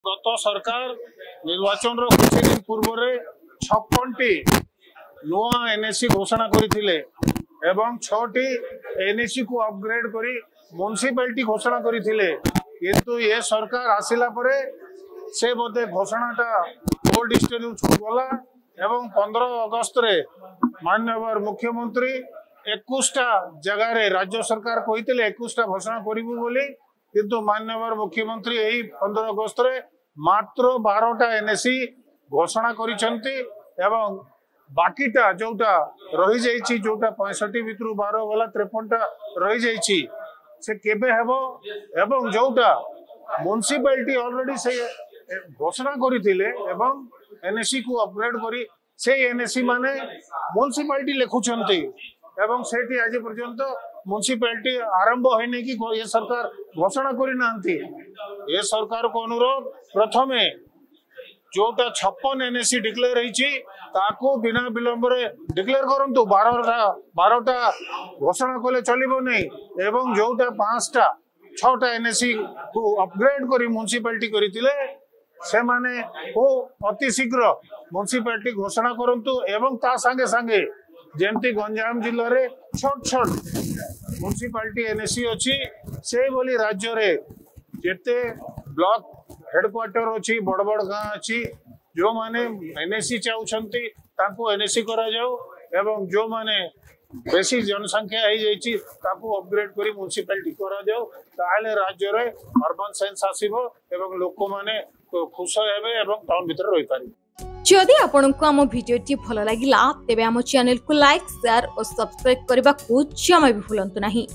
गत सरकार निर्वाचन कुछ दिन पूर्व 56टी नुआ एनएसी घोषणा करथिले एवं 6टी एनएसी को अपग्रेड करी म्युनिसिपालिटी घोषणा करथिले किंतु ये सरकार आसिला परे से बोधे घोषणाटा कोल्ड स्टोरेज को गला एवं 15 अगस्त रे माननीय मुख्यमंत्री 21टा जगह रे राज्य सरकार कहिथिले 21टा घोषणा करिबु बोली किंतु माननीय मुख्यमंत्री यही 15 अगस्त रे मात्र 12टा एनएसी घोषणा करिसंती एवं बाकीटा जोटा रही जाइछि जोटा 65 भितरु 12 गला 53टा रही जाइछि से केबे हेबो एवं जोटा म्युनिसिपालिटी ऑलरेडी से घोषणा करिथिले एवं एनएसी को अपग्रेड करी से एनएसी माने म्युनिसिपालिटी लेखुछंती एवं सेठी आज पर्यंत म्युनिसिपालिटी आरंभ होने की ये सरकार घोषणा करी नांती ये सरकार को अनुरोध प्रथमे जोटा 56 एनएसी डिक्लेयर रही ताको बिना विलंब रे डिक्लेयर करंतु 12टा घोषणा कले चलिबो नहीं एवं जोटा 5टा 6टा एनएसी को अपग्रेड करी म्युनिसिपालिटी करितिले से माने को अति शीघ्र म्युनिसिपालिटी घोषणा करंतु एवं ता संगे संगे जेमती गंजाम जिल्ला रे छोट छोट म्युनिसिपालिटी एनएसी अछि से बोली राज्य रे जेते ब्लॉक हेडक्वार्टर अच्छी बड़ बड़ गाँ अच्छी जो माने एनएसी चाहती ताको एनएसी करा जाओ एवं जो माने बेसी जनसंख्या हो जाइछि ताको अपग्रेड करी म्युनिसिपालिटी करा जाओ ताले राज्य रे अर्बन सेंस आसीबो एवं लोक माने खुश हेबे एवं टाउन भीतर रहि पारि। जदि आपनको आम भिडियोटी भल लागिला तेबे आम चैनल को लाइक शेयर और सब्सक्राइब करबा को जमा भी भूलंतु नहीं।